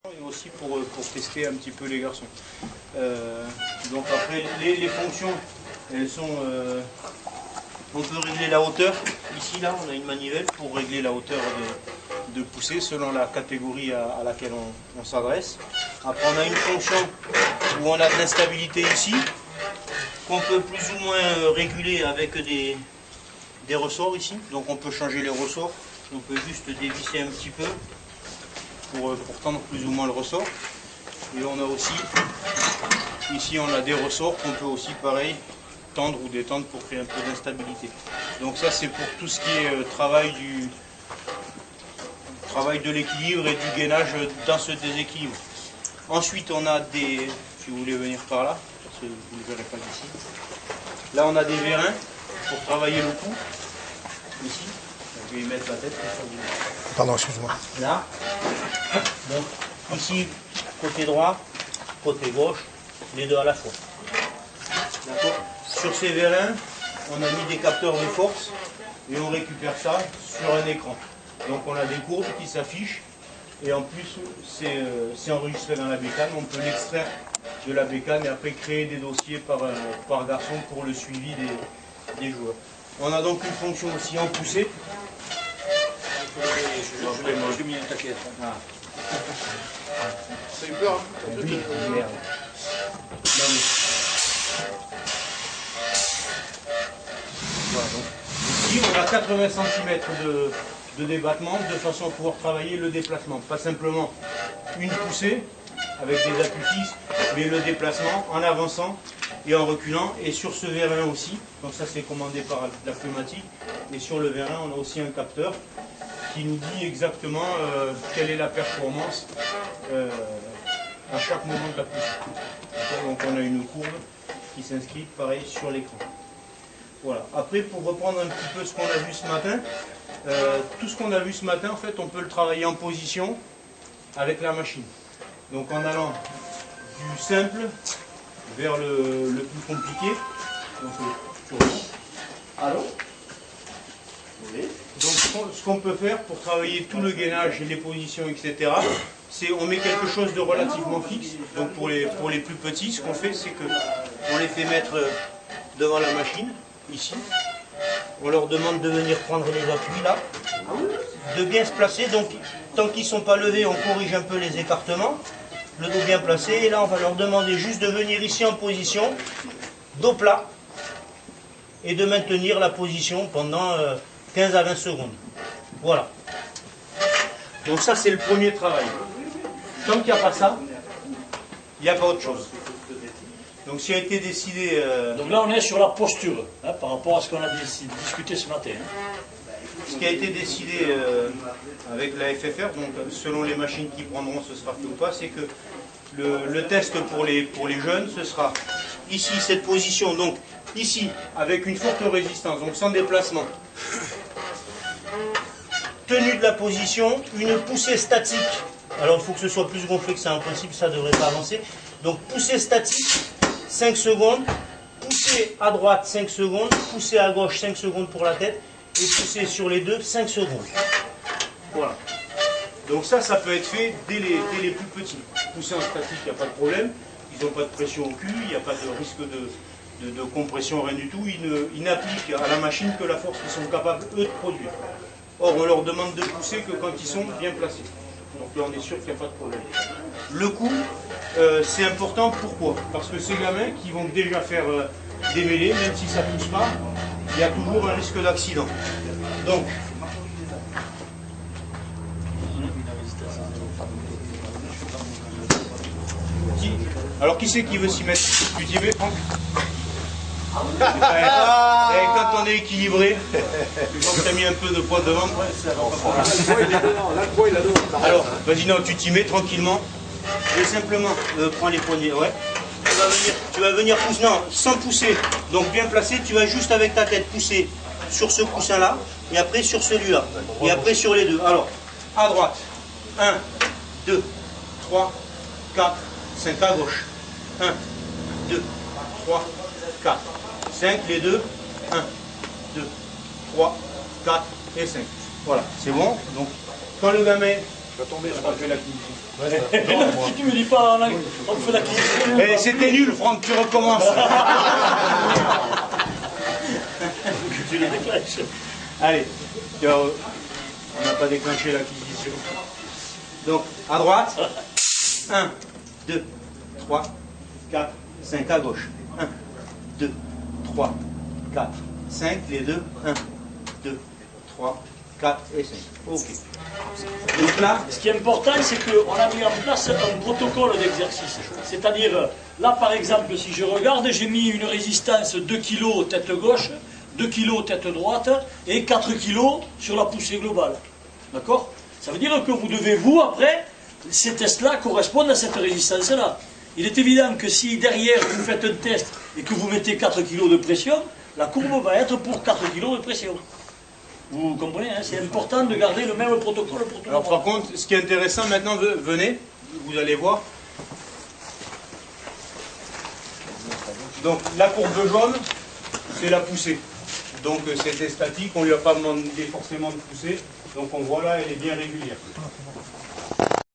Et aussi pour tester un petit peu les garçons. Donc après, les fonctions, elles sont... on peut régler la hauteur. Ici, là, on a une manivelle pour régler la hauteur de poussée selon la catégorie à laquelle on s'adresse. Après, on a une fonction où on a de l'instabilité ici, qu'on peut plus ou moins réguler avec des ressorts ici. Donc on peut changer les ressorts. On peut juste dévisser un petit peu pour tendre plus ou moins le ressort. Et on a aussi, ici on a des ressorts qu'on peut aussi pareil tendre ou détendre pour créer un peu d'instabilité. Donc ça c'est pour tout ce qui est travail de l'équilibre et du gainage dans ce déséquilibre. Ensuite on a des, si vous voulez venir par là, parce que vous ne le verrez pas d'ici, là on a des vérins pour travailler le cou, ici. Je vais y mettre la tête. Pardon, excuse-moi. Là. Donc, ici, côté droit, côté gauche, les deux à la fois. D'accord. Sur ces vérins, on a mis des capteurs de force et on récupère ça sur un écran. Donc on a des courbes qui s'affichent et en plus c'est enregistré dans la bécane. On peut l'extraire de la bécane et après créer des dossiers par garçon pour le suivi des joueurs. On a donc une fonction aussi en poussée. J'ai mis un taquet. Ah. Ça a eu peur, hein? Oui, merde. Non, mais... Voilà, donc, ici, on a 80 cm de débattement de façon à pouvoir travailler le déplacement. Pas simplement une poussée avec des appuis fixes, mais le déplacement en avançant et en reculant. Et sur ce vérin aussi, donc ça c'est commandé par la pneumatique, et sur le vérin on a aussi un capteur qui nous dit exactement quelle est la performance à chaque moment de la poussée. Donc on a une courbe qui s'inscrit pareil sur l'écran. Voilà. Après, pour reprendre un petit peu ce qu'on a vu ce matin, tout ce qu'on a vu ce matin, en fait, on peut le travailler en position avec la machine. Donc en allant du simple vers le plus compliqué. Donc, allô? Oui. Donc ce qu'on peut faire pour travailler tout le gainage et les positions, etc., c'est on met quelque chose de relativement fixe. Donc pour les plus petits, ce qu'on fait, c'est qu'on les fait mettre devant la machine, ici. On leur demande de venir prendre les appuis là, de bien se placer. Donc tant qu'ils ne sont pas levés, on corrige un peu les écartements, le dos bien placé. Et là, on va leur demander juste de venir ici en position, dos plat, et de maintenir la position pendant 15 à 20 secondes. Voilà. Donc ça, c'est le premier travail. Tant qu'il n'y a pas ça, il n'y a pas autre chose. Donc, ce qui a été décidé... Donc là, on est sur la posture, hein, par rapport à ce qu'on a discuté ce matin. Hein. Ce qui a été décidé avec la FFR, donc selon les machines qui prendront, ce sera fait ou pas, c'est que le test pour les jeunes, ce sera ici, cette position, donc ici, avec une forte résistance, donc sans déplacement. Tenue de la position, une poussée statique. Alors, il faut que ce soit plus gonflé que ça, en principe, ça ne devrait pas avancer. Donc, poussée statique, 5 secondes. Poussée à droite, 5 secondes. Poussée à gauche, 5 secondes pour la tête. Et poussée sur les deux, 5 secondes. Voilà. Donc ça peut être fait dès les plus petits. Poussée en statique, il n'y a pas de problème. Ils n'ont pas de pression au cul, il n'y a pas de risque de compression, rien du tout. Ils n'appliquent à la machine que la force qu'ils sont capables, eux, de produire. Or, on leur demande de pousser que quand ils sont bien placés. Donc là, on est sûr qu'il n'y a pas de problème. Le coup, c'est important. Pourquoi? Parce que ces gamins qui vont déjà faire des mêlées, même si ça ne pousse pas, il y a toujours un risque d'accident. Donc, alors qui c'est qui veut s'y mettre? Tu t'y mets, Franck? Et quand on est équilibré, quand tu as mis un peu de poids devant, ça va pas. Alors, vas-y, non, tu t'y mets tranquillement. Et simplement, prends les poignets, ouais. Tu vas venir pousser, non, sans pousser. Donc bien placé, tu vas juste avec ta tête pousser sur ce coussin-là, et après sur celui-là, et après sur les deux. Alors, à droite, 1, 2, 3, 4, 5, à gauche. 1, 2, 3, 4. 5, les deux, 1, 2, 3, 4 et 5. Voilà, c'est bon. Donc, quand le gamin va tomber, on fait l'acquisition. Si tu me dis pas, on fait l'acquisition. Eh, c'était nul, Franck, tu recommences. Tu les déclenches. Allez, on n'a pas déclenché l'acquisition. Donc, à droite, 1, 2, 3, 4, 5 à gauche. 1, 2, 3, 4, 5, les deux. 1, 2, 3, 4 et 5. Ok. Donc là, ce qui est important, c'est qu'on a mis en place un protocole d'exercice. C'est-à-dire, là par exemple, si je regarde, j'ai mis une résistance 2 kg tête gauche, 2 kg tête droite et 4 kg sur la poussée globale. D'accord? Ça veut dire que vous devez, vous, après, ces tests-là correspondent à cette résistance-là. Il est évident que si derrière vous faites un test et que vous mettez 4 kg de pression, la courbe va être pour 4 kg de pression. Vous comprenez, hein, c'est important de garder le même protocole pour tout le monde. alors par contre, ce qui est intéressant maintenant, venez, vous allez voir. Donc la courbe jaune, c'est la poussée. Donc c'était statique, on ne lui a pas demandé forcément de pousser. Donc on voit là, elle est bien régulière.